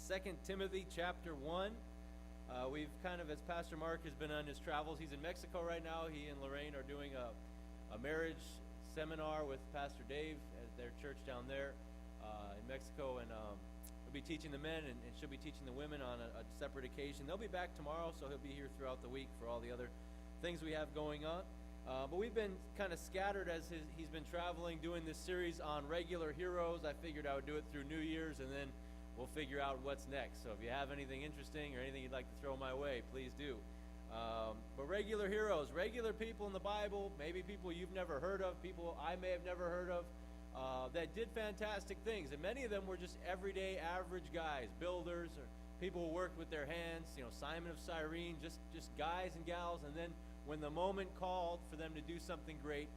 2 Timothy chapter 1. We've kind of, as Pastor Mark has been on his travels, he's in Mexico right now. He and Lorraine are doing a marriage seminar with Pastor Dave at their church down there in Mexico, and he'll be teaching the men, and she'll be teaching the women on a separate occasion. They'll be back tomorrow, so he'll be here throughout the week for all the other things we have going on. But we've been kind of scattered as he's been traveling, doing this series on regular heroes. I figured I would do it through New Year's, and then we'll figure out what's next. So if you have anything interesting or anything you'd like to throw my way, please do. But regular heroes, regular people in the Bible, maybe people you've never heard of, people I may have never heard of, that did fantastic things. And many of them were just everyday, average guys, builders, or people who worked with their hands. You know, Simon of Cyrene, just guys and gals. And then when the moment called for them to do something great,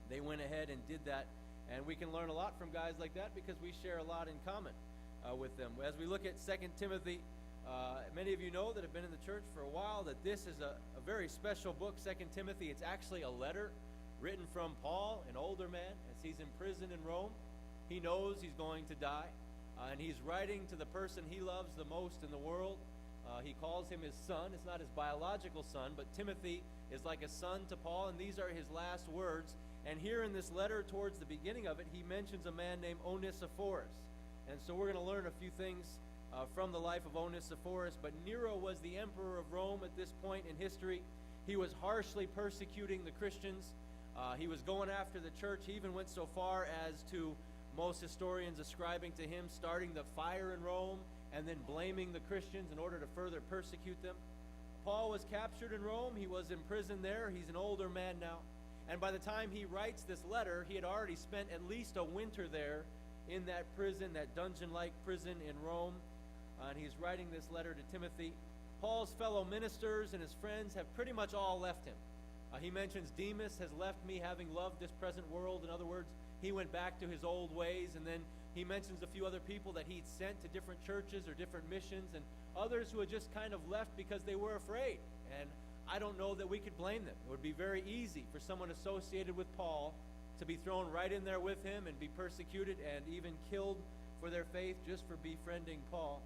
they went ahead and did that. And we can learn a lot from guys like that because we share a lot in common with them. As we look at 2 Timothy, many of you know that have been in the church for a while that this is a very special book, 2 Timothy. It's actually a letter written from Paul, an older man, as he's in prison in Rome. He knows he's going to die, and he's writing to the person he loves the most in the world. He calls him his son. It's not his biological son, but Timothy is like a son to Paul, and these are his last words. And here in this letter, towards the beginning of it, he mentions a man named Onesiphorus. And so we're going to learn a few things from the life of Onesiphorus. But Nero was the emperor of Rome at this point in history. He was harshly persecuting the Christians. He was going after the church. He even went so far as to, most historians ascribing to him, starting the fire in Rome and then blaming the Christians in order to further persecute them. Paul was captured in Rome. He was imprisoned there. He's an older man now. And by the time he writes this letter, he had already spent at least a winter there in that prison, that dungeon-like prison in Rome. And he's writing this letter to Timothy. Paul's fellow ministers and his friends have pretty much all left him. He mentions Demas has left me, having loved this present world. In other words, he went back to his old ways. And then he mentions a few other people that he'd sent to different churches or different missions, and others who had just kind of left because they were afraid. And I don't know that we could blame them. It would be very easy for someone associated with Paul to be thrown right in there with him and be persecuted and even killed for their faith just for befriending Paul.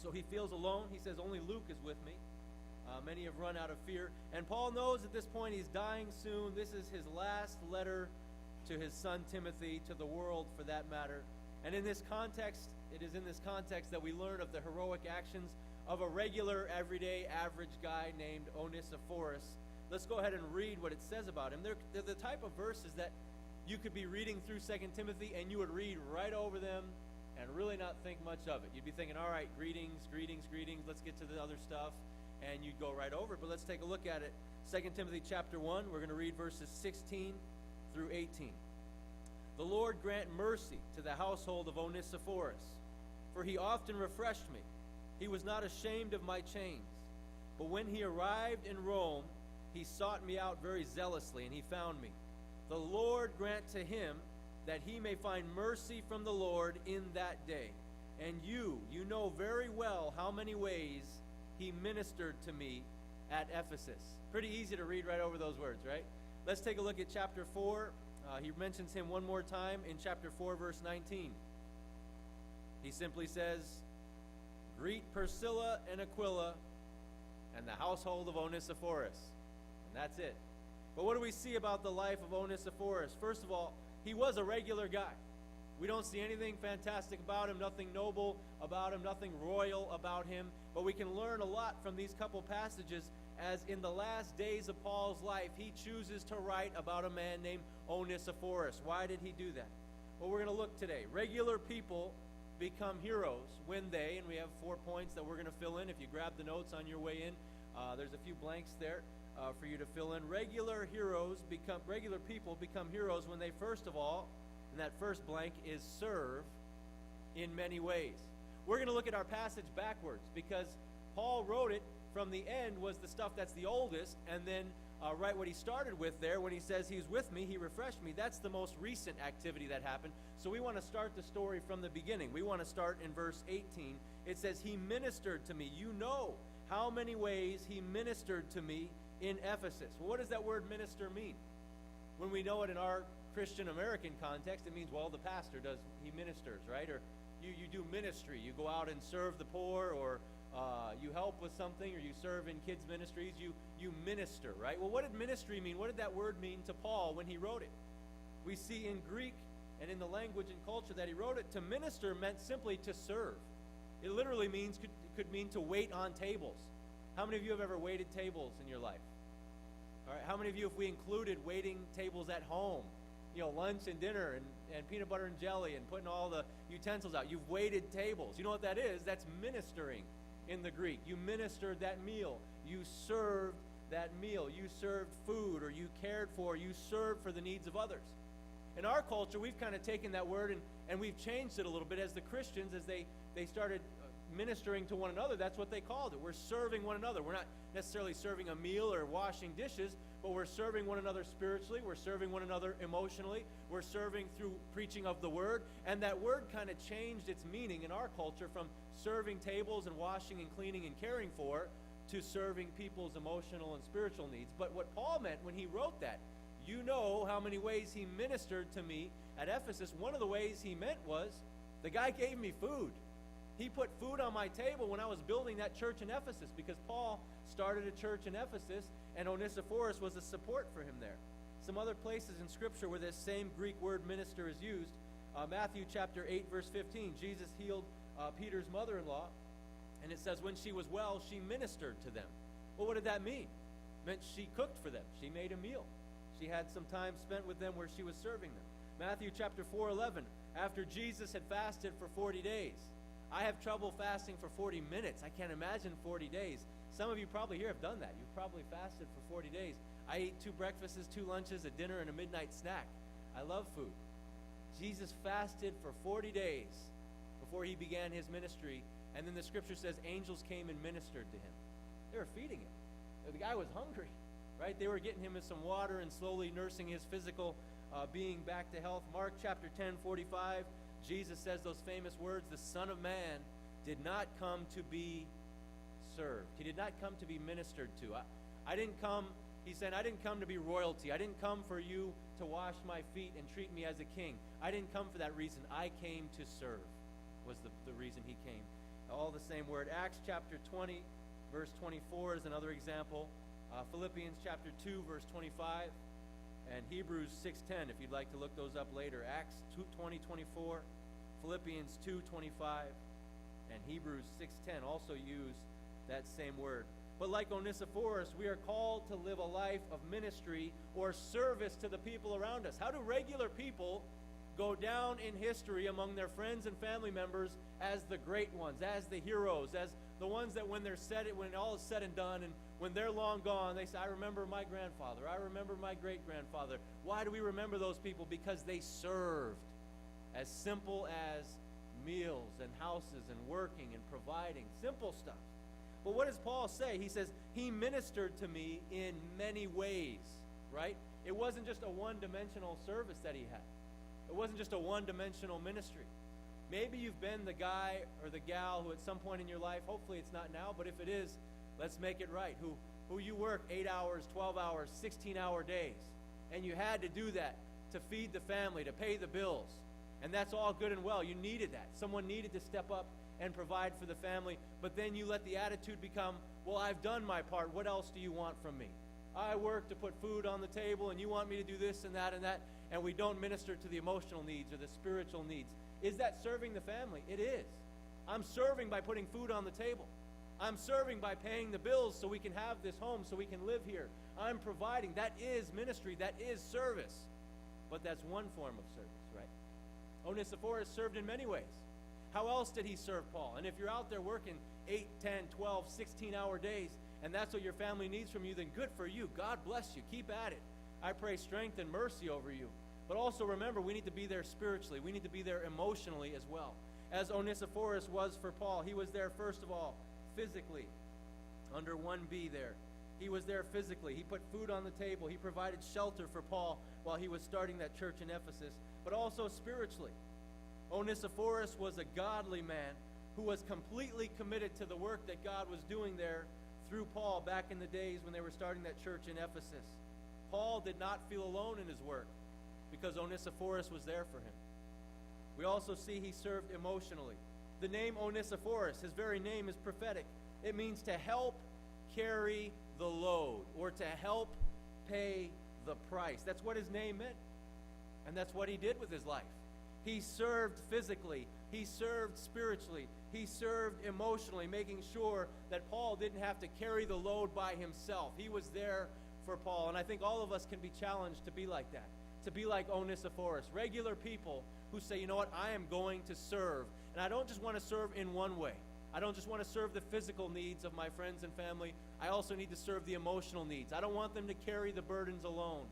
So he feels alone. He says, only Luke is with me. Many have run out of fear. And Paul knows at this point he's dying soon. This is his last letter to his son Timothy, to the world for that matter. And in this context, it is in this context that we learn of the heroic actions of a regular, everyday, average guy named Onesiphorus. Let's go ahead and read what it says about him. They're the type of verses that you could be reading through 2 Timothy and you would read right over them and really not think much of it. You'd be thinking, all right, greetings, let's get to the other stuff, and you'd go right over it. But let's take a look at it. 2 Timothy chapter 1, we're going to read verses 16 through 18. The Lord grant mercy to the household of Onesiphorus, for he often refreshed me. He was not ashamed of my chains. But when he arrived in Rome, he sought me out very zealously, and he found me. The Lord grant to him that he may find mercy from the Lord in that day. And you know very well how many ways he ministered to me at Ephesus. Pretty easy to read right over those words, right? Let's take a look at chapter 4. He mentions him one more time in chapter 4, verse 19. He simply says, greet Priscilla and Aquila and the household of Onesiphorus. And that's it. But what do we see about the life of Onesiphorus? First of all, he was a regular guy. We don't see anything fantastic about him, nothing noble about him, nothing royal about him. But we can learn a lot from these couple passages, as in the last days of Paul's life, he chooses to write about a man named Onesiphorus. Why did he do that? Well, we're going to look today. Regular people become heroes when they, and we have 4 points that we're going to fill in. If you grab the notes on your way in, there's a few blanks there for you to fill in. Regular people become heroes when they, first of all, and that first blank is serve in many ways. We're going to look at our passage backwards because Paul wrote it from the end was the stuff that's the oldest, and then right what he started with there when he says he's with me, he refreshed me, that's the most recent activity that happened. So we want to start the story from the beginning. We want to start in verse 18. It says, he ministered to me. You know how many ways he ministered to me in Ephesus. Well, what does that word minister mean? When we know it in our Christian American context, it means, well, the pastor does, he ministers, right? Or you do ministry. You go out and serve the poor, or you help with something, or you serve in kids' ministries. You minister, right? Well, what did ministry mean? What did that word mean to Paul when he wrote it? We see in Greek and in the language and culture that he wrote it, to minister meant simply to serve. It literally could mean to wait on tables. How many of you have ever waited tables in your life? All right, how many of you, if we included waiting tables at home, lunch and dinner and peanut butter and jelly and putting all the utensils out, you've waited tables. You know what that is? That's ministering in the Greek. You ministered that meal. You served that meal. You served food, or you cared for, you served for the needs of others. In our culture, we've kind of taken that word and we've changed it a little bit. As the Christians, as they started ministering to one another, that's what they called it. We're serving one another. We're not necessarily serving a meal or washing dishes, but we're serving one another spiritually. We're serving one another emotionally. We're serving through preaching of the word. And that word kind of changed its meaning in our culture from serving tables and washing and cleaning and caring for to serving people's emotional and spiritual needs. But what Paul meant when he wrote that, you know how many ways he ministered to me at Ephesus. One of the ways he meant was the guy gave me food. He put food on my table when I was building that church in Ephesus, because Paul started a church in Ephesus, and Onesiphorus was a support for him there. Some other places in Scripture where this same Greek word minister is used, Matthew chapter 8, verse 15, Jesus healed Peter's mother-in-law, and it says when she was well, she ministered to them. Well, what did that mean? It meant she cooked for them. She made a meal. She had some time spent with them where she was serving them. Matthew chapter 4:11, after Jesus had fasted for 40 days. I have trouble fasting for 40 minutes. I can't imagine 40 days. Some of you probably here have done that. You've probably fasted for 40 days. I ate 2 breakfasts, 2 lunches, a dinner, and a midnight snack. I love food. Jesus fasted for 40 days before he began his ministry, and then the scripture says angels came and ministered to him. They were feeding him. The guy was hungry, right? They were getting him some water and slowly nursing his physical being back to health. Mark chapter 10:45, Jesus says those famous words, the Son of Man did not come to be served. He did not come to be ministered to. He said, I didn't come to be royalty. I didn't come for you to wash my feet and treat me as a king. I didn't come for that reason. I came to serve was the reason he came. All the same word. Acts chapter 20, verse 24 is another example. Philippians chapter 2, verse 25. And Hebrews 6:10, if you'd like to look those up later. Acts 2:20-24, Philippians 2:25, and Hebrews 6:10 also use that same word. But like Onesiphorus, we are called to live a life of ministry or service to the people around us. How do regular people go down in history among their friends and family members as the great ones, as the heroes, as the ones that when all is said and done, and when they're long gone, they say, I remember my grandfather, I remember my great-grandfather. Why do we remember those people? Because they served. As simple as meals and houses and working and providing. Simple stuff. But what does Paul say? He says, he ministered to me in many ways, right? It wasn't just a one-dimensional service that he had. It wasn't just a one-dimensional ministry. Maybe you've been the guy or the gal who at some point in your life, hopefully it's not now, but if it is, let's make it right, who you work 8 hours, 12 hours, 16-hour days, and you had to do that to feed the family, to pay the bills, and that's all good and well. You needed that. Someone needed to step up and provide for the family, but then you let the attitude become, well, I've done my part. What else do you want from me? I work to put food on the table, and you want me to do this and that, and we don't minister to the emotional needs or the spiritual needs. Is that serving the family? It is. I'm serving by putting food on the table. I'm serving by paying the bills so we can have this home, so we can live here. I'm providing. That is ministry. That is service. But that's one form of service, right? Onesiphorus served in many ways. How else did he serve Paul? And if you're out there working 8, 10, 12, 16-hour days, and that's what your family needs from you, then good for you. God bless you. Keep at it. I pray strength and mercy over you. But also remember, we need to be there spiritually. We need to be there emotionally as well. As Onesiphorus was for Paul, he was there first of all physically. Under 1b there. He was there physically. He put food on the table. He provided shelter for Paul while he was starting that church in Ephesus. But also spiritually. Onesiphorus was a godly man who was completely committed to the work that God was doing there through Paul back in the days when they were starting that church in Ephesus. Paul did not feel alone in his work because Onesiphorus was there for him. We also see he served emotionally. The name Onesiphorus, his very name is prophetic. It means to help carry the load, or to help pay the price. That's what his name meant. And that's what he did with his life. He served physically. He served spiritually. He served emotionally, making sure that Paul didn't have to carry the load by himself. He was there for Paul. And I think all of us can be challenged to be like that, to be like Onesiphorus, regular people who say, you know what, I am going to serve. And I don't just want to serve in one way. I don't just want to serve the physical needs of my friends and family. I also need to serve the emotional needs. I don't want them to carry the burdens alone.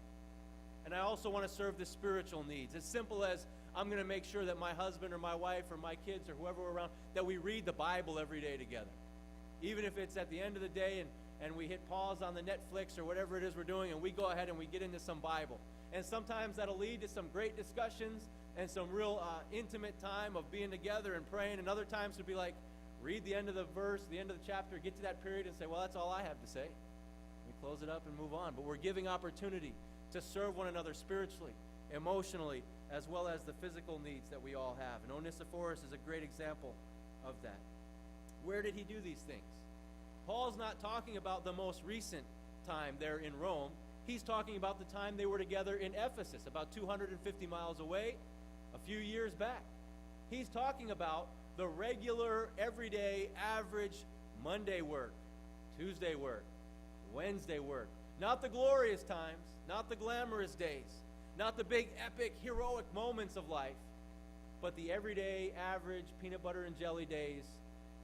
And I also want to serve the spiritual needs. As simple as I'm going to make sure that my husband or my wife or my kids or whoever we're around, that we read the Bible every day together. Even if it's at the end of the day and we hit pause on the Netflix or whatever it is we're doing, and we go ahead and we get into some Bible. And sometimes that'll lead to some great discussions and some real intimate time of being together and praying. And other times it'll be like, read the end of the verse, the end of the chapter, get to that period and say, well, that's all I have to say. We close it up and move on. But we're giving opportunity to serve one another spiritually, emotionally, as well as the physical needs that we all have. And Onesiphorus is a great example of that. Where did he do these things? Paul's not talking about the most recent time there in Rome. He's talking about the time they were together in Ephesus, about 250 miles away, a few years back. He's talking about the regular, everyday, average Monday work, Tuesday work, Wednesday work. Not the glorious times, not the glamorous days, not the big, epic, heroic moments of life, but the everyday, average, peanut butter and jelly days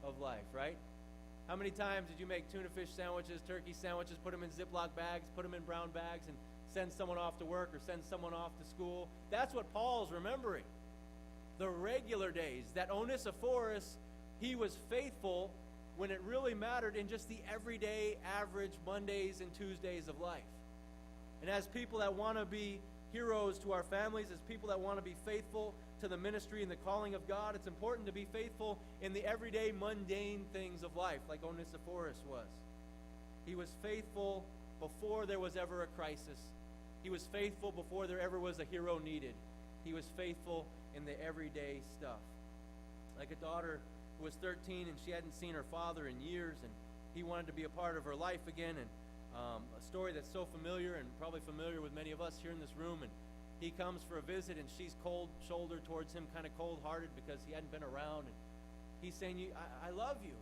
of life, right? How many times did you make tuna fish sandwiches, turkey sandwiches, put them in Ziploc bags, put them in brown bags, and send someone off to work or send someone off to school? That's what Paul's remembering. The regular days, that Onesiphorus, he was faithful when it really mattered in just the everyday, average Mondays and Tuesdays of life. And as people that want to be heroes to our families, as people that want to be faithful to the ministry and the calling of God, it's important to be faithful in the everyday, mundane things of life, like Onesiphorus was. He was faithful before there was ever a crisis. He was faithful before there ever was a hero needed. He was faithful in the everyday stuff. Like a daughter who was 13 and she hadn't seen her father in years, and he wanted to be a part of her life again. And a story that's so familiar and probably familiar with many of us here in this room. And he comes for a visit, and she's cold-shouldered towards him, kind of cold-hearted because he hadn't been around. And he's saying, I love you.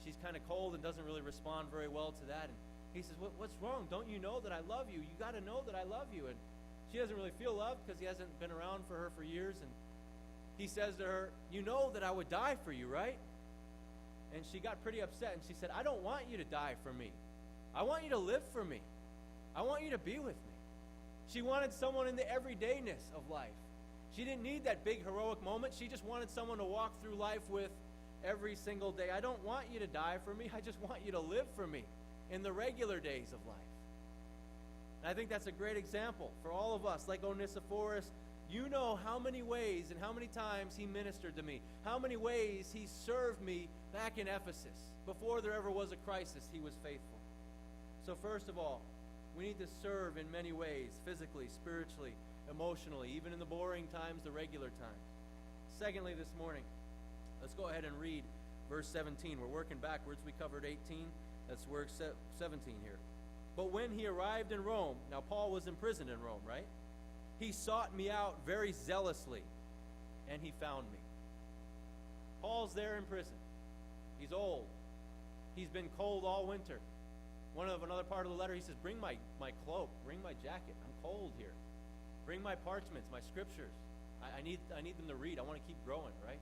She's kind of cold and doesn't really respond very well to that. And he says, what's wrong? Don't you know that I love you? You got to know that I love you. And she doesn't really feel loved because he hasn't been around for her for years. And he says to her, you know that I would die for you, right? And she got pretty upset, and she said, I don't want you to die for me. I want you to live for me. I want you to be with me. She wanted someone in the everydayness of life. She didn't need that big heroic moment. She just wanted someone to walk through life with every single day. I don't want you to die for me. I just want you to live for me in the regular days of life. And I think that's a great example for all of us. Like Onesiphorus, you know how many ways and how many times he ministered to me, how many ways he served me back in Ephesus. Before there ever was a crisis, he was faithful. So first of all, we need to serve in many ways, physically, spiritually, emotionally, even in the boring times, the regular times. Secondly, this morning, let's go ahead and read verse 17. We're working backwards. We covered 18. Let's work 17 here. But when he arrived in Rome, now Paul was imprisoned in Rome, right? He sought me out very zealously, and he found me. Paul's there in prison. He's old. He's been cold all winter. Another part of the letter, he says, bring my cloak, bring my jacket. I'm cold here. Bring my parchments, my scriptures. I need them to read. I want to keep growing, right?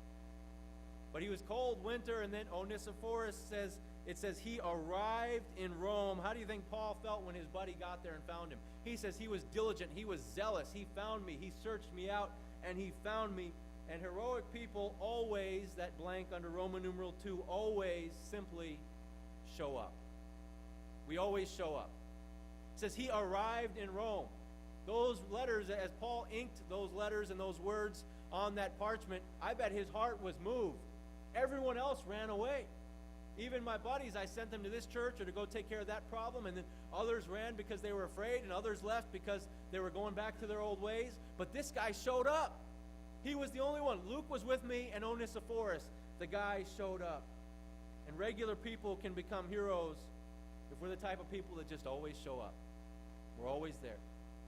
But he was cold winter, and then Onesiphorus says he arrived in Rome. How do you think Paul felt when his buddy got there and found him? He says he was diligent, he was zealous, he found me, he searched me out, and he found me. And heroic people always, that blank under Roman numeral 2, always simply show up. We always show up. It says he arrived in Rome. Those letters, as Paul inked those letters and those words on that parchment, I bet his heart was moved. Everyone else ran away. Even my buddies, I sent them to this church or to go take care of that problem, and then others ran because they were afraid, and others left because they were going back to their old ways. But this guy showed up. He was the only one. Luke was with me, and Onesiphorus, the guy, showed up. And regular people can become heroes if we're the type of people that just always show up. We're always there.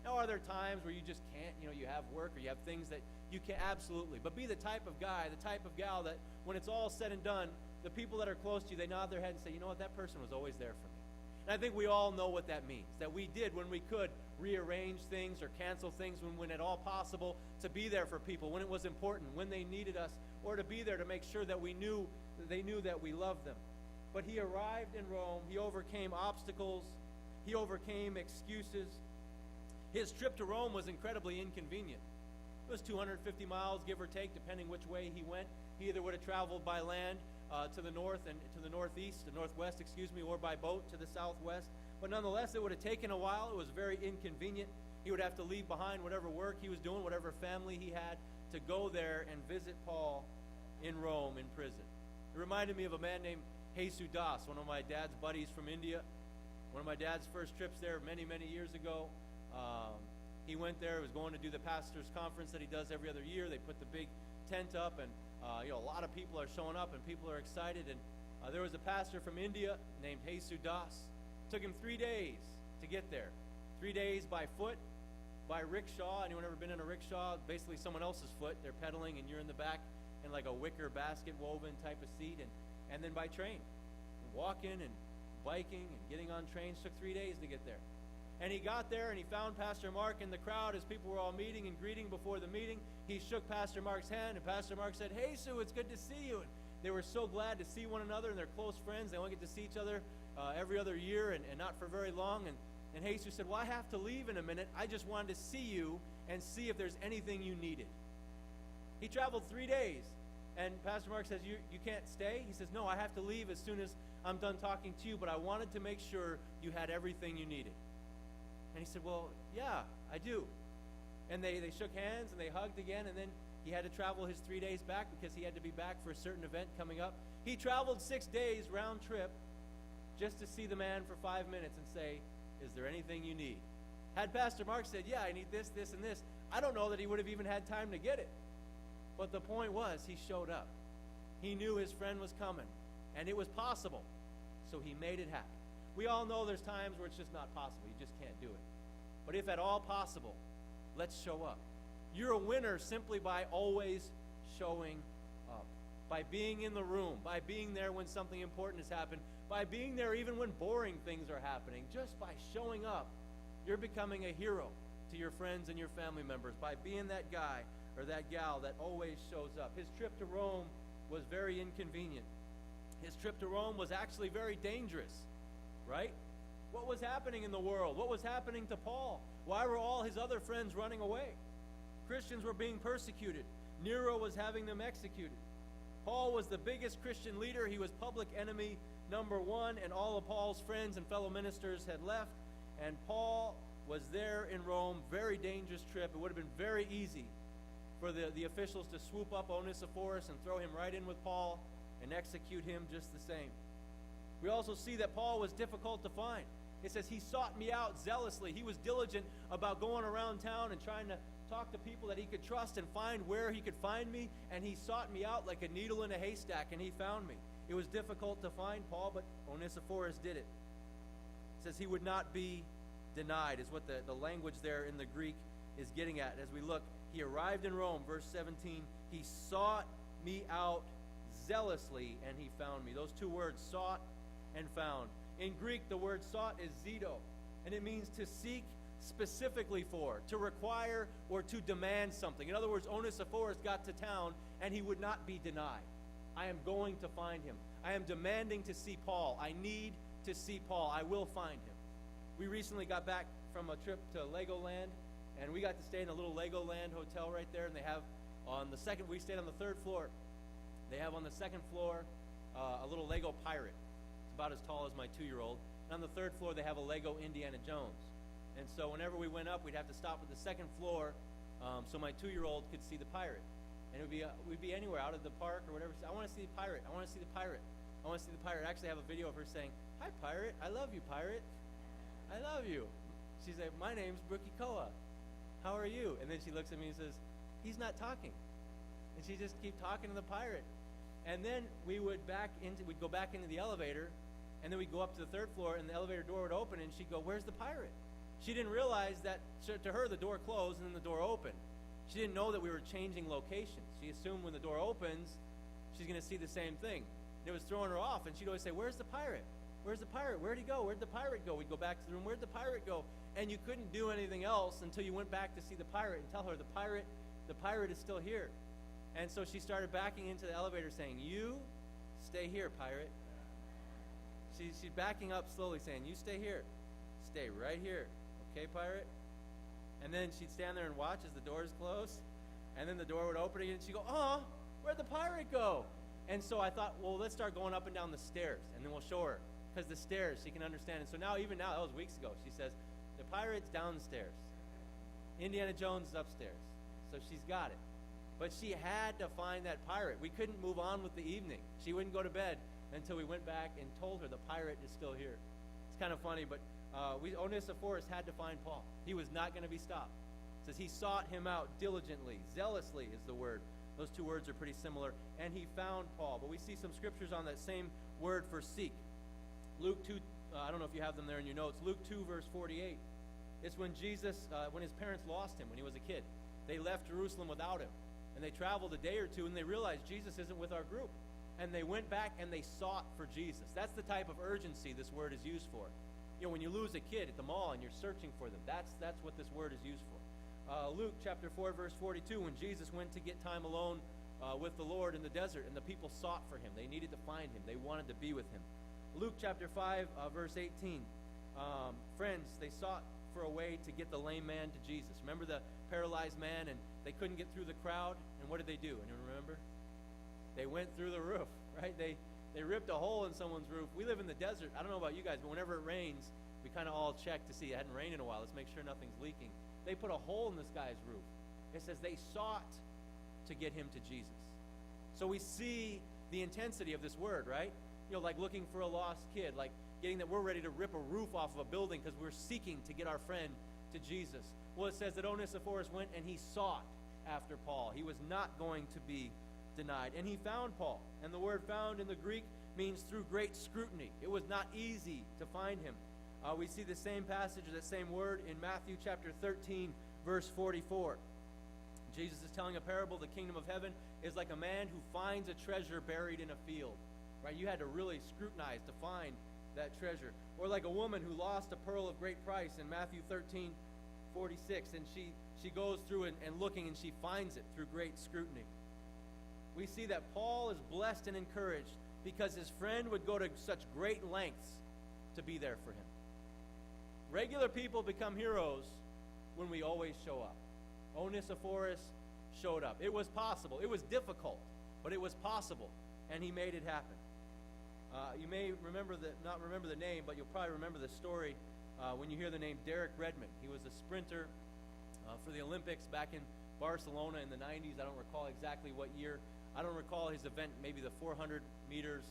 Now, are there times where you just can't, you have work or you have things that you can't? Absolutely. But be the type of guy, the type of gal that when it's all said and done, the people that are close to you, they nod their head and say, you know what, that person was always there for me. And I think we all know what that means, that we did when we could rearrange things or cancel things when at all possible, to be there for people when it was important, when they needed us, or to be there to make sure that they knew that we loved them. But he arrived in Rome. He overcame obstacles. He overcame excuses. His trip to Rome was incredibly inconvenient. It was 250 miles, give or take, depending which way he went. He either would have traveled by land to the north and to the northwest, or by boat to the southwest. But nonetheless, it would have taken a while. It was very inconvenient. He would have to leave behind whatever work he was doing, whatever family he had, to go there and visit Paul in Rome in prison. It reminded me of a man named Heros Prt, one of my dad's buddies from India. One of my dad's first trips there many, many years ago. He went there. He was going to do the pastor's conference that he does every other year. They put the big tent up, and a lot of people are showing up, and people are excited. And there was a pastor from India named Heros Prt. Took him 3 days to get there. 3 days by foot, by rickshaw. Anyone ever been in a rickshaw? Basically someone else's foot. They're pedaling, and you're in the back in like a wicker basket woven type of seat. And then by train. Walking and biking and getting on trains. Took 3 days to get there. And he got there, and he found Pastor Mark in the crowd as people were all meeting and greeting before the meeting. He shook Pastor Mark's hand, and Pastor Mark said, "Hey, Sue, it's good to see you." And they were so glad to see one another, and they're close friends. They only get to see each other every other year and not for very long. And Jesus said, "Well, I have to leave in a minute. I just wanted to see you and see if there's anything you needed." He traveled 3 days, and Pastor Mark says, you can't stay? He says, "No, I have to leave as soon as I'm done talking to you, but I wanted to make sure you had everything you needed." And he said, "Well, yeah, I do." And they shook hands, and they hugged again, and then he had to travel his 3 days back because he had to be back for a certain event coming up. He traveled 6 days round trip just to see the man for 5 minutes and say, "Is there anything you need?" Had Pastor Mark said, "Yeah, I need this, this, and this," I don't know that he would have even had time to get it. But the point was, he showed up. He knew his friend was coming, and it was possible, so he made it happen. We all know there's times where it's just not possible. You just can't do it. But if at all possible, let's show up. You're a winner simply by always showing up, by being in the room, by being there when something important has happened, by being there even when boring things are happening. Just by showing up, you're becoming a hero to your friends and your family members, by being that guy or that gal that always shows up. His trip to Rome was very inconvenient. His trip to Rome was actually very dangerous, right? What was happening in the world? What was happening to Paul? Why were all his other friends running away? Christians were being persecuted. Nero was having them executed. Paul was the biggest Christian leader. He was public enemy number one, and all of Paul's friends and fellow ministers had left, and Paul was there in Rome. Very dangerous trip. It would have been very easy for the officials to swoop up Onesiphorus and throw him right in with Paul and execute him just the same. We also see that Paul was difficult to find. It says he sought me out zealously. He was diligent about going around town and trying to talk to people that he could trust and find where he could find me, and he sought me out like a needle in a haystack, and he found me. It was difficult to find Paul, but Onesiphorus did it. It says he would not be denied, is what the language there in the Greek is getting at. As we look, he arrived in Rome, verse 17, he sought me out zealously, and he found me. Those two words, sought and found. In Greek, the word sought is zido, and it means to seek specifically for, to require, or to demand something. In other words, Onesiphorus got to town, and he would not be denied. I am going to find him. I am demanding to see Paul. I need to see Paul. I will find him. We recently got back from a trip to Legoland, and we got to stay in a little Legoland hotel right there, and they have on the second, we stayed on the third floor. They have on the second floor a little Lego pirate. It's about as tall as my 2-year-old. And on the third floor, they have a Lego Indiana Jones. And so whenever we went up, we'd have to stop at the second floor so my 2-year-old could see the pirate. And we'd be anywhere, out of the park or whatever. I want to see the pirate. I want to see the pirate. I want to see the pirate. I actually have a video of her saying, "Hi, pirate. I love you, pirate. I love you." She's like, "My name's Brookie Koa. How are you?" And then she looks at me and says, "He's not talking. And she just keep talking to the pirate. And then we'd go back into the elevator, and then we'd go up to the third floor, and the elevator door would open, and she'd go, "Where's the pirate?" She didn't realize that, to her, the door closed, and then the door opened. She didn't know that we were changing locations. She assumed when the door opens, she's going to see the same thing. It was throwing her off, and she'd always say, "Where's the pirate? Where's the pirate? Where'd he go? Where'd the pirate go?" We'd go back to the room. "Where'd the pirate go?" And you couldn't do anything else until you went back to see the pirate and tell her, the pirate is still here. And so she started backing into the elevator saying, "You stay here, pirate." She's backing up slowly saying, "You stay here. Stay right here. Okay, pirate?" And then she'd stand there and watch as the doors closed. And then the door would open again, and she'd go, "Oh, where'd the pirate go?" And so I thought, well, let's start going up and down the stairs, and then we'll show her. Because the stairs, she can understand. And so even now, that was weeks ago, she says, "The pirate's downstairs. Indiana Jones is upstairs." So she's got it. But she had to find that pirate. We couldn't move on with the evening. She wouldn't go to bed until we went back and told her the pirate is still here. It's kind of funny, but Onesiphorus had to find Paul. He was not going to be stopped. It says he sought him out diligently. Zealously is the word. Those two words are pretty similar. And he found Paul. But we see some scriptures on that same word for seek. Luke 2, I don't know if you have them there in your notes. Luke 2, verse 48. It's when Jesus, when his parents lost him when he was a kid. They left Jerusalem without him. And they traveled a day or two, and they realized Jesus isn't with our group. And they went back and they sought for Jesus. That's the type of urgency this word is used for. You know, when you lose a kid at the mall and you're searching for them, that's what this word is used for. Luke chapter 4, verse 42, when Jesus went to get time alone with the Lord in the desert, and the people sought for him. They needed to find him. They wanted to be with him. Luke chapter 5, verse 18. Friends, they sought for a way to get the lame man to Jesus. Remember the paralyzed man, and they couldn't get through the crowd? And what did they do? Anyone remember? They went through the roof, right? They ripped a hole in someone's roof. We live in the desert. I don't know about you guys, but whenever it rains, we kind of all check to see it hadn't rained in a while. Let's make sure nothing's leaking. They put a hole in this guy's roof. It says they sought to get him to Jesus. So we see the intensity of this word, right? You know, like looking for a lost kid, like getting that we're ready to rip a roof off of a building because we're seeking to get our friend to Jesus. Well, it says that Onesiphorus went and he sought after Paul. He was not going to be denied. And he found Paul. And the word found in the Greek means through great scrutiny. It was not easy to find him. We see the same passage, or that same word in Matthew chapter 13, verse 44. Jesus is telling a parable. The kingdom of heaven is like a man who finds a treasure buried in a field. Right? You had to really scrutinize to find that treasure. Or like a woman who lost a pearl of great price in Matthew 13, 46. And she goes through and looking, and she finds it through great scrutiny. We see that Paul is blessed and encouraged because his friend would go to such great lengths to be there for him. Regular people become heroes when we always show up. Onesiphorus showed up. It was possible. It was difficult, but it was possible, and he made it happen. You may not remember the name, but you'll probably remember the story when you hear the name Derek Redmond. He was a sprinter for the Olympics back in Barcelona in the 90s. I don't recall exactly what year. I don't recall his event, maybe the 400 meters,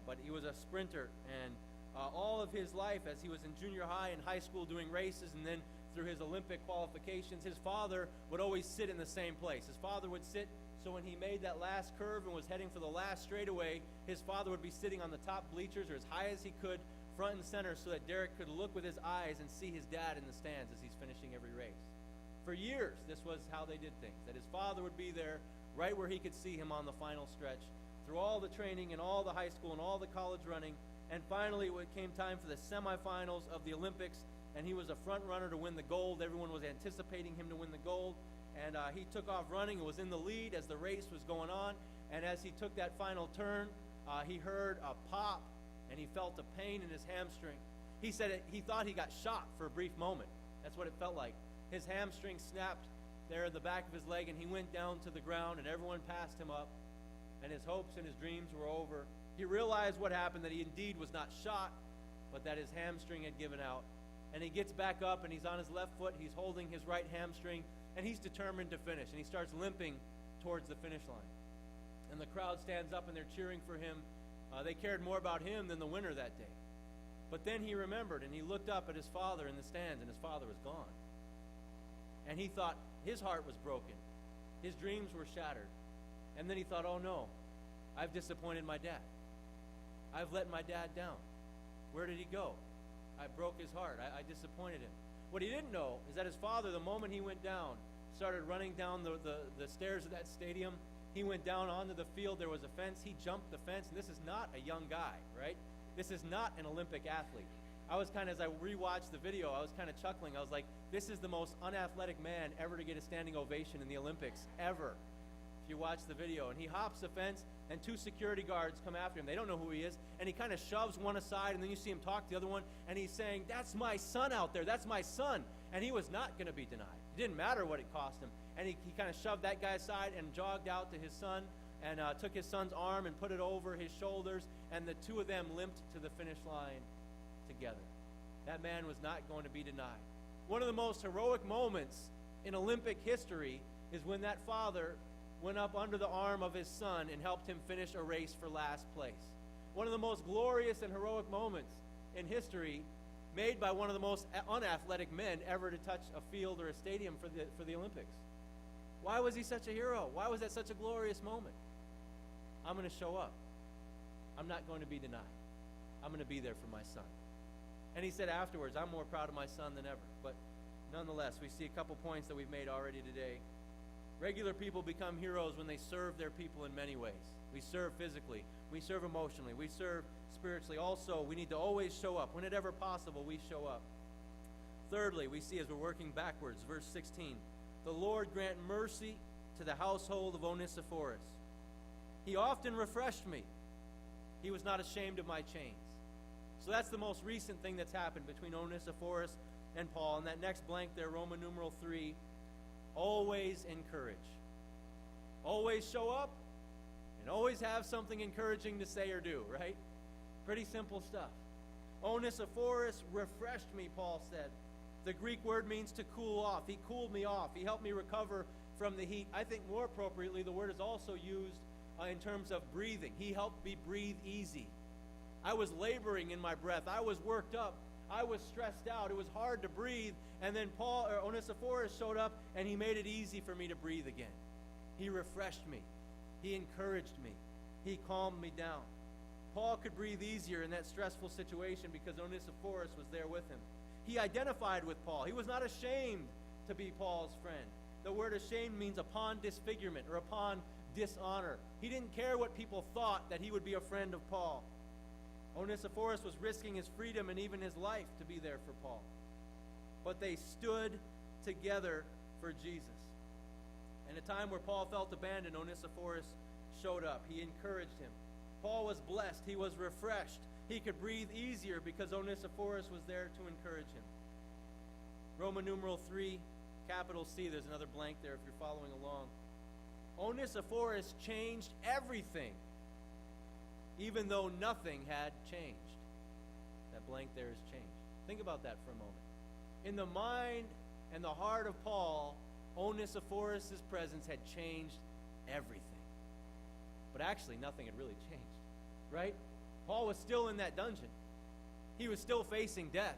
but he was a sprinter, and all of his life as he was in junior high and high school doing races, and then through his Olympic qualifications, his father would always sit in the same place. His father would sit, so when he made that last curve and was heading for the last straightaway, his father would be sitting on the top bleachers or as high as he could, front and center, so that Derek could look with his eyes and see his dad in the stands as he's finishing every race. For years, this was how they did things, that his father would be there right where he could see him on the final stretch, through all the training and all the high school and all the college running. And finally, when it came time for the semifinals of the Olympics, and he was a front runner to win the gold. Everyone was anticipating him to win the gold. And he took off running and was in the lead as the race was going on. And as he took that final turn, he heard a pop, and he felt a pain in his hamstring. He said he thought he got shot for a brief moment. That's what it felt like. His hamstring snapped there in the back of his leg, and he went down to the ground, and everyone passed him up. And his hopes and his dreams were over. He realized what happened, that he indeed was not shot, but that his hamstring had given out. And he gets back up, and he's on his left foot. He's holding his right hamstring, and he's determined to finish. And he starts limping towards the finish line. And the crowd stands up, and they're cheering for him. They cared more about him than the winner that day. But then he remembered, and he looked up at his father in the stands, and his father was gone. And he thought his heart was broken. His dreams were shattered. And then he thought, oh no, I've disappointed my dad. I've let my dad down. Where did he go? I broke his heart. I disappointed him. What he didn't know is that his father, the moment he went down, started running down the stairs of that stadium. He went down onto the field. There was a fence. He jumped the fence. And this is not a young guy, right? This is not an Olympic athlete. I was kind of, as I rewatched the video, I was kind of chuckling. I was like, this is the most unathletic man ever to get a standing ovation in the Olympics, ever. If you watch the video. And he hops the fence, and two security guards come after him. They don't know who he is. And he kind of shoves one aside, and then you see him talk to the other one, and he's saying, that's my son out there. That's my son. And he was not going to be denied. It didn't matter what it cost him. And he kind of shoved that guy aside and jogged out to his son and took his son's arm and put it over his shoulders, and the two of them limped to the finish line together. That man was not going to be denied. One of the most heroic moments in Olympic history is when that father went up under the arm of his son and helped him finish a race for last place. One of the most glorious and heroic moments in history, made by one of the most unathletic men ever to touch a field or a stadium for the Olympics. Why was he such a hero? Why was that such a glorious moment? I'm going to show up. I'm not going to be denied. I'm going to be there for my son. And he said afterwards, I'm more proud of my son than ever. But nonetheless, we see a couple points that we've made already today. Regular people become heroes when they serve their people in many ways. We serve physically. We serve emotionally. We serve spiritually. Also, we need to always show up. Whenever possible, we show up. Thirdly, we see as we're working backwards, verse 16, the Lord grant mercy to the household of Onesiphorus. He often refreshed me. He was not ashamed of my chains. So that's the most recent thing that's happened between Onesiphorus and Paul. And that next blank there, Roman numeral 3, always encourage. Always show up and always have something encouraging to say or do, right? Pretty simple stuff. Onesiphorus refreshed me, Paul said. The Greek word means to cool off. He cooled me off. He helped me recover from the heat. I think more appropriately, the word is also used in terms of breathing. He helped me breathe easy. I was laboring in my breath. I was worked up. I was stressed out. It was hard to breathe. And then Onesiphorus showed up, and he made it easy for me to breathe again. He refreshed me. He encouraged me. He calmed me down. Paul could breathe easier in that stressful situation because Onesiphorus was there with him. He identified with Paul. He was not ashamed to be Paul's friend. The word ashamed means upon disfigurement or upon dishonor. He didn't care what people thought that he would be a friend of Paul. Onesiphorus was risking his freedom and even his life to be there for Paul. But they stood together for Jesus. In a time where Paul felt abandoned, Onesiphorus showed up. He encouraged him. Paul was blessed. He was refreshed. He could breathe easier because Onesiphorus was there to encourage him. Roman numeral 3, capital C. There's another blank there if you're following along. Onesiphorus changed everything, even though nothing had changed. That blank there is changed. Think about that for a moment. In the mind and the heart of Paul, Onesiphorus' presence had changed everything. But actually, nothing had really changed, right? Paul was still in that dungeon. He was still facing death.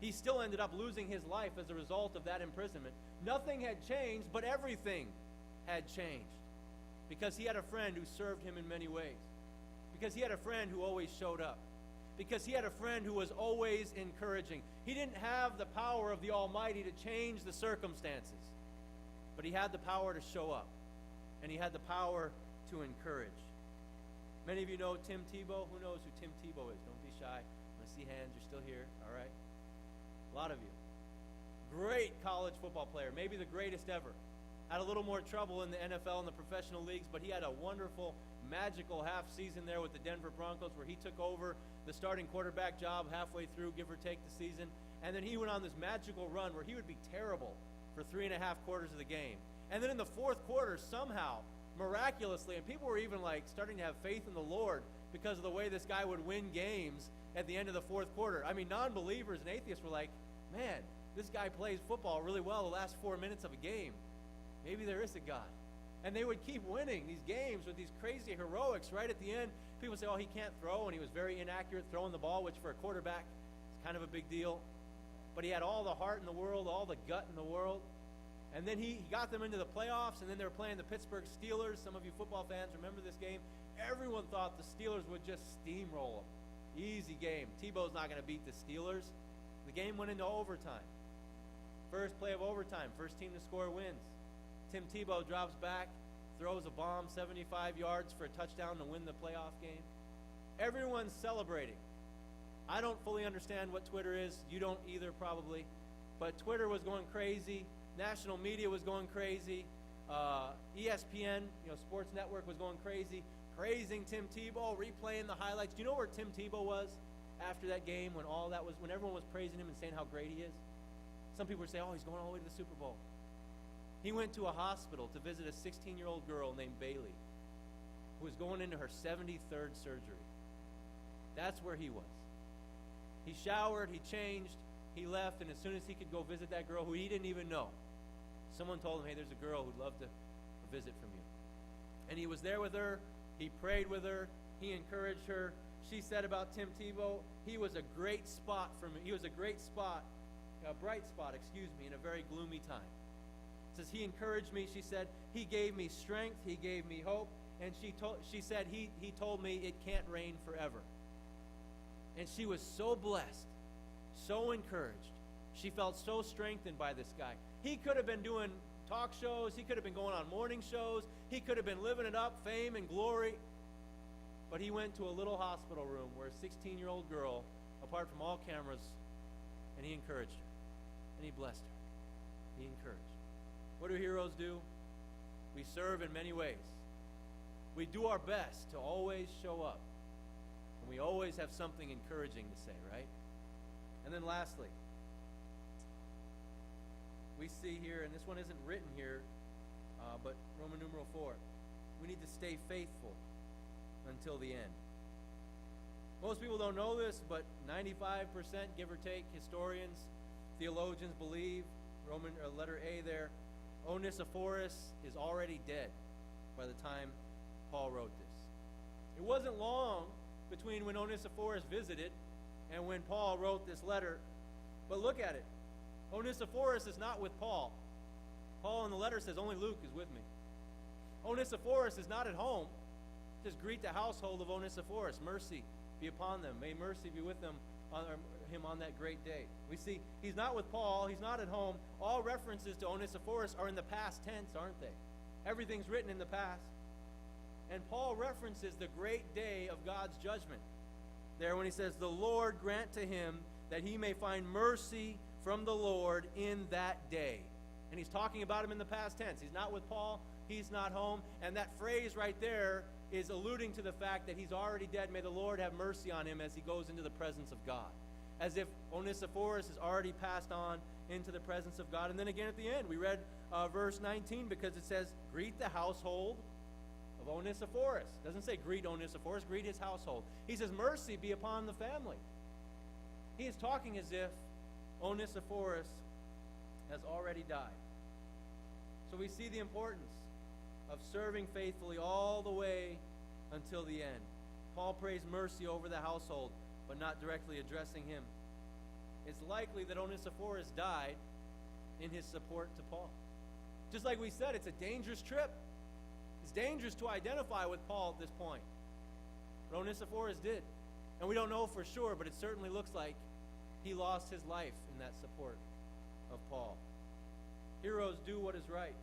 He still ended up losing his life as a result of that imprisonment. Nothing had changed, but everything had changed. Because he had a friend who served him in many ways. Because he had a friend who always showed up. Because he had a friend who was always encouraging. He didn't have the power of the Almighty to change the circumstances. But he had the power to show up. And he had the power to encourage. Many of you know Tim Tebow. Who knows who Tim Tebow is? Don't be shy. I see hands. You're still here. All right. A lot of you. Great college football player. Maybe the greatest ever. Had a little more trouble in the NFL and the professional leagues, but he had a wonderful, magical half season there with the Denver Broncos where he took over the starting quarterback job halfway through, give or take the season. And then he went on this magical run where he would be terrible for 3.5 quarters of the game. And then in the fourth quarter, somehow, miraculously, and people were even like starting to have faith in the Lord because of the way this guy would win games at the end of the fourth quarter. I mean, non-believers and atheists were like, man, this guy plays football really well the last 4 minutes of a game. Maybe there is a God. And they would keep winning these games with these crazy heroics. Right at the end, people say, oh, he can't throw, and he was very inaccurate throwing the ball, which for a quarterback is kind of a big deal. But he had all the heart in the world, all the gut in the world. And then he got them into the playoffs, and then they were playing the Pittsburgh Steelers. Some of you football fans remember this game. Everyone thought the Steelers would just steamroll them. Easy game. Tebow's not going to beat the Steelers. The game went into overtime. First play of overtime. First team to score wins. Tim Tebow drops back, throws a bomb 75 yards for a touchdown to win the playoff game. Everyone's celebrating. I don't fully understand what Twitter is. You don't either, probably. But Twitter was going crazy. National media was going crazy. ESPN, Sports Network, was going crazy, praising Tim Tebow, replaying the highlights. Do you know where Tim Tebow was after that game when everyone was praising him and saying how great he is? Some people were saying, he's going all the way to the Super Bowl. He went to a hospital to visit a 16-year-old girl named Bailey, who was going into her 73rd surgery. That's where he was. He showered, he changed, he left, and as soon as he could go visit that girl who he didn't even know, someone told him, hey, there's a girl who'd love to visit from you. And he was there with her. He prayed with her. He encouraged her. She said about Tim Tebow, he was a great spot for me. He was a bright spot, in a very gloomy time. Says he encouraged me. She said he gave me strength. He gave me hope. And she said he told me it can't rain forever. And she was so blessed, so encouraged. She felt so strengthened by this guy. He could have been doing talk shows. He could have been going on morning shows. He could have been living it up, fame and glory. But he went to a little hospital room where a 16-year-old girl, apart from all cameras, and he encouraged her. And he blessed her. He encouraged. What do heroes do? We serve in many ways. We do our best to always show up. And we always have something encouraging to say, right? And then lastly, we see here, and this one isn't written here, but Roman numeral 4, we need to stay faithful until the end. Most people don't know this, but 95%, give or take, historians, theologians believe, letter A there, Onesiphorus is already dead by the time Paul wrote this. It wasn't long between when Onesiphorus visited and when Paul wrote this letter, but look at it. Onesiphorus is not with Paul. Paul in the letter says, only Luke is with me. Onesiphorus is not at home. Just greet the household of Onesiphorus. Mercy be upon them. May mercy be with them on that great day. We see he's not with Paul. He's not at home. All references to Onesiphorus are in the past tense, aren't they? Everything's written in the past. And Paul references the great day of God's judgment there when he says, the Lord grant to him that he may find mercy from the Lord in that day. And he's talking about him in the past tense. He's not with Paul. He's not home. And that phrase right there is alluding to the fact that he's already dead. May the Lord have mercy on him as he goes into the presence of God. As if Onesiphorus has already passed on into the presence of God. And then again at the end, we read verse 19 because it says, greet the household of Onesiphorus. It doesn't say greet Onesiphorus, greet his household. He says, mercy be upon the family. He is talking as if Onesiphorus has already died. So we see the importance of serving faithfully all the way until the end. Paul prays mercy over the household, but not directly addressing him. It's likely that Onesiphorus died in his support to Paul. Just like we said, it's a dangerous trip. It's dangerous to identify with Paul at this point. But Onesiphorus did. And we don't know for sure, but it certainly looks like he lost his life in that support of Paul. Heroes do what is right.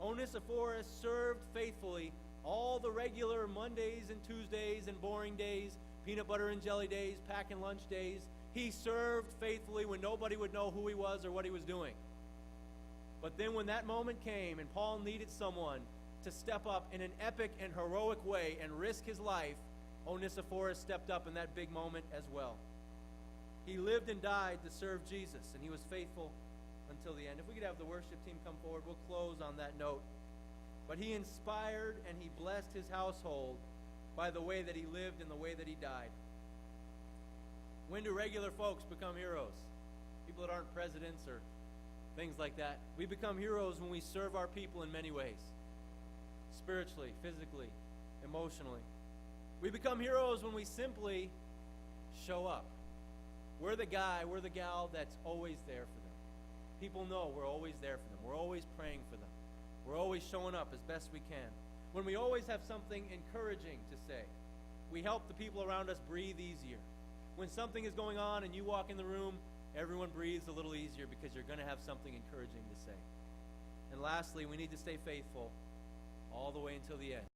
Onesiphorus served faithfully all the regular Mondays and Tuesdays and boring days, peanut butter and jelly days, pack and lunch days. He served faithfully when nobody would know who he was or what he was doing. But then when that moment came and Paul needed someone to step up in an epic and heroic way and risk his life, Onesiphorus stepped up in that big moment as well. He lived and died to serve Jesus, and he was faithful until the end. If we could have the worship team come forward, we'll close on that note. But he inspired and he blessed his household by the way that he lived and the way that he died. When do regular folks become heroes? People that aren't presidents or things like that. We become heroes when we serve our people in many ways. Spiritually, physically, emotionally. We become heroes when we simply show up. We're the guy, we're the gal that's always there for them. people know we're always there for them. We're always praying for them. We're always showing up as best we can. When we always have something encouraging to say, we help the people around us breathe easier. When something is going on and you walk in the room, everyone breathes a little easier because you're going to have something encouraging to say. And lastly, we need to stay faithful all the way until the end.